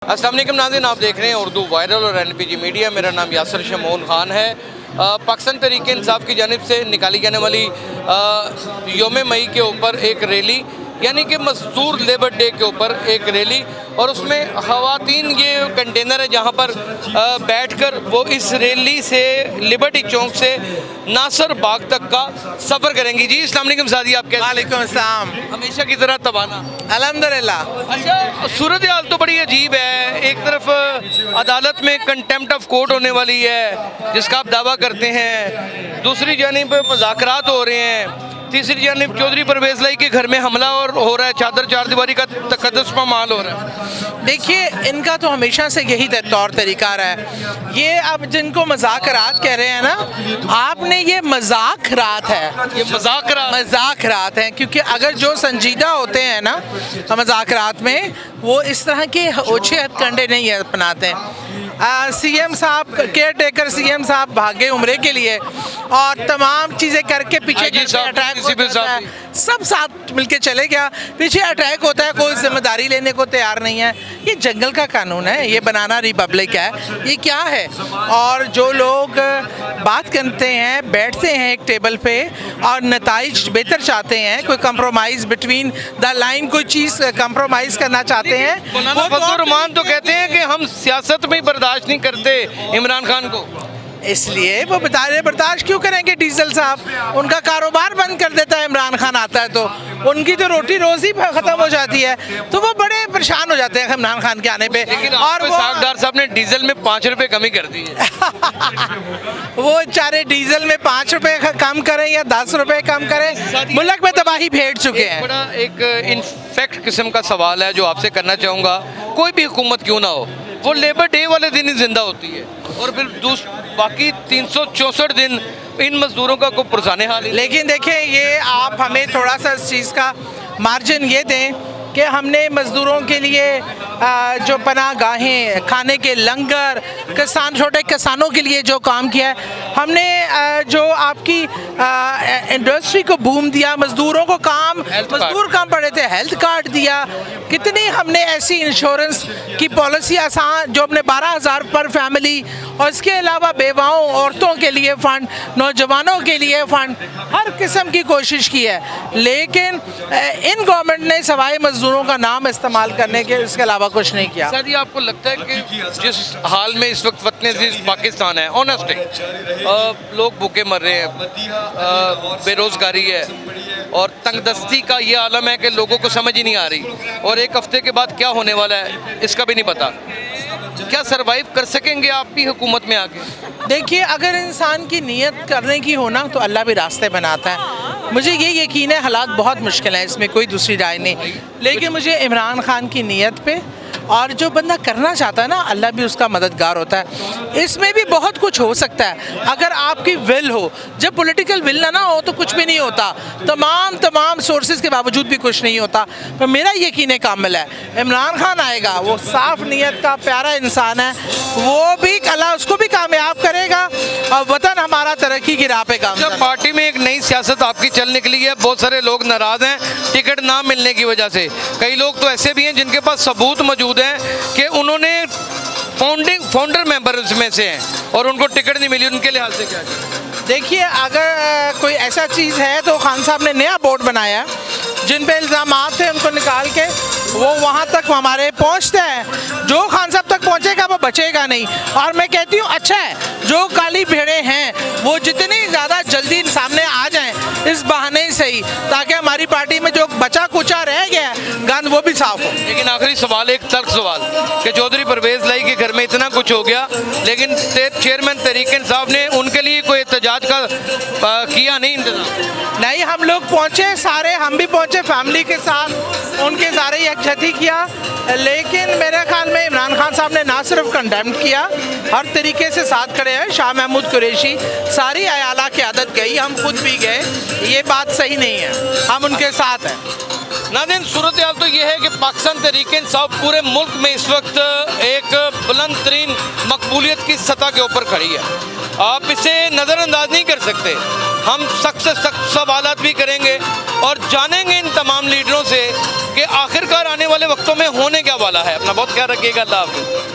अस्सलाम वालेकुम नाज़रीन, आप देख रहे हैं उर्दू वायरल और NPG मीडिया। मेरा नाम यासर शमोन खान है। पाकिस्तान तहरीक इंसाफ की जानिब से निकाली जाने वाली योम मई के ऊपर एक रैली, यानी कि मजदूर लेबर डे के ऊपर एक रैली, और उसमें ख़वातीन ये कंटेनर है जहाँ पर बैठकर वो इस रैली से लिबर्टी चौक से नासर बाग तक का सफ़र करेंगी। जी अस्सलाम वालेकुम सादी, आप कैसे? वालेकुम अस्सलाम। हमेशा की तरह तबाना अल्हम्दुलिल्लाह। अच्छा, सूरत हाल तो बड़ी अजीब है। एक तरफ अदालत में कंटेम्प्ट ऑफ कोर्ट होने वाली है जिसका आप दावा करते हैं, दूसरी जानिब मुज़ाकरात हो रहे हैं, तीसरी जानिब चौधरी परवेज़ लाई के घर में हमला और हो रहा है, चादर चार दीवारी का तकद्दुस पामाल हो रहा है। देखिए, इनका तो हमेशा से यही तौर तरीका रहा है। ये अब जिनको मज़ाकरात कह रहे हैं ना, आपने ये मज़ाकरात है, ये मज़ाकरात हैं, क्योंकि अगर जो संजीदा होते हैं ना मज़ाकरात में, वो इस तरह के ओछे हथकंडे नहीं अपनाते हैं। CM साहब, केयर टेकर CM साहब भागे उम्रे के लिए और तमाम चीज़ें करके पीछे अटैक होता है, सब साथ मिलके चले गया, पीछे अटैक होता है, कोई जिम्मेदारी लेने को तैयार नहीं है। ये जंगल का कानून है, ये बनाना रिपब्लिक है, ये क्या है? और जो लोग बात करते हैं, बैठते हैं एक टेबल पे और नताइज बेहतर चाहते हैं, कोई कंप्रोमाइज़ बिटवीन द लाइन, कोई चीज़ कंप्रोमाइज़ करना चाहते हैं, वो फजल रहमान तो कहते हैं कि हम सियासत में बर्दाश्त नहीं करते इमरान खान को, इसलिए वो बर्दाश्त क्यों करेंगे? डीजल साहब उनका कारोबार बंद कर देता है, इमरान खान आता है तो उनकी तो रोटी रोजी ख़त्म हो जाती है, तो वो बड़े परेशान हो जाते हैं इमरान खान के आने पे। और वो सागदार साहब ने डीजल में 5 रुपए कमी कर दी है। वो चाहे डीजल में 5 रुपए कम करें या 10 रुपए कम करें, मुल्क में तबाही भेड़ चुके हैं। बड़ा एक इनफेक्ट किस्म का सवाल है जो आपसे करना चाहूँगा। कोई भी हुकूमत क्यों ना हो, वो लेबर डे वाले दिन ही जिंदा होती है, और फिर बाकी 364 दिन इन मजदूरों का कोई पुरसाने हाल ही। लेकिन देखें, ये आप हमें थोड़ा सा इस चीज़ का मार्जिन ये दें कि हमने मज़दूरों के लिए जो पनाह गाहें, खाने के लंगर, छोटे किसानों के लिए जो काम किया है, हमने जो आपकी इंडस्ट्री को बूम दिया, मज़दूरों को मज़दूर कम पड़े थे, हेल्थ कार्ड दिया, कितनी हमने ऐसी इंश्योरेंस की पॉलिसी आसान, जो अपने 12,000 पर फैमिली, और इसके अलावा बेवाओं, औरतों के लिए फ़ंड, नौजवानों के लिए फ़ंड, हर किस्म की कोशिश की है। लेकिन इन गवर्नमेंट ने सवाए मज़दूरों का नाम इस्तेमाल करने के इसके अलावा कुछ नहीं किया। सर, ये आपको लगता है कि जिस हाल में इस वक्त वतन अज़ीज़ पाकिस्तान है, ऑनेस्ट है, लोग भूखे मर रहे हैं, बेरोज़गारी है और तंगदस्ती का ये आलम है कि लोगों को समझ ही नहीं आ रही, और एक हफ्ते के बाद क्या होने वाला है इसका भी नहीं पता, क्या सरवाइव कर सकेंगे आप भी हुकूमत में आके? देखिए, अगर इंसान की नीयत करने की हो ना, तो अल्लाह भी रास्ते बनाता है। मुझे ये यकीन है हालात बहुत मुश्किल है, इसमें कोई दूसरी राय नहीं, लेकिन मुझे इमरान खान की नीयत पे, और जो बंदा करना चाहता है ना, अल्लाह भी उसका मददगार होता है। इसमें भी बहुत कुछ हो सकता है अगर आपकी विल हो। जब पॉलिटिकल विल ना हो तो कुछ भी नहीं होता, तमाम सोर्सेज के बावजूद भी कुछ नहीं होता। पर मेरा यकीन कामिल है, इमरान खान आएगा, वो साफ नीयत का प्यारा इंसान है, वो भी अल्लाह उसको भी कामयाब करेगा और वतन हमारा तरक्की की राह पे काम। पार्टी में एक नई सियासत आपकी चल निकली है, बहुत सारे लोग नाराज़ हैं टिकट ना मिलने की वजह से। कई लोग तो ऐसे भी हैं जिनके पास सबूत मौजूद हैं कि उन्होंने फाउंडर मेंबर्स में से हैं और उनको टिकट नहीं मिली, उनके लिहाज से क्या? देखिए, अगर कोई ऐसा चीज़ है तो खान साहब ने नया बोर्ड बनाया, जिन पे इल्ज़ामात थे उनको निकाल के वो वहाँ तक हमारे पहुँचते हैं। जो खान साहब तक पहुँचेगा वो बचेगा नहीं, और मैं कहती हूँ अच्छा है जो काली भेड़ें हैं वो जितनी ज़्यादा जल्दी सामने आ जाएं इस बहाने से ही, ताकि हमारी पार्टी में जो बचा कुचा रह गया गंद वो भी साफ हो। लेकिन आखिरी सवाल, एक तर्क सवाल, कि चौधरी परवेज़ लाई के घर में इतना कुछ हो गया, लेकिन चेयरमैन तहरीक इंसाफ ने उनके लिए कोई एहतजाज का किया नहीं इंतजाम? नहीं, हम लोग पहुँचे सारे, हम भी पहुँचे फैमिली के साथ, उनके सारे यकजहती किया, लेकिन मेरे ख्याल में इमरान खान साहब ने ना सिर्फ कंडेम किया, हर तरीके से साथ खड़े हैं। शाह महमूद कुरैशी, सारी अयाला क़यादत गई, हम खुद भी गए, ये बात सही नहीं है, हम उनके साथ हैं। नाज़रीन, सूरत हाल तो ये है कि पाकिस्तान तहरीक इंसाफ पूरे मुल्क में इस वक्त एक बुलंद तरीन मकबूलियत की सतह के ऊपर खड़ी है, आप इसे नज़रअंदाज नहीं कर सकते। हम सख्त से सख्त सवालात भी करेंगे और जानेंगे इन तमाम लीडरों से कि कि आखिरकार आने वाले वक्तों में होने क्या वाला है। अपना बहुत ख्याल रखिएगा। अल्लाह हाफ़िज़।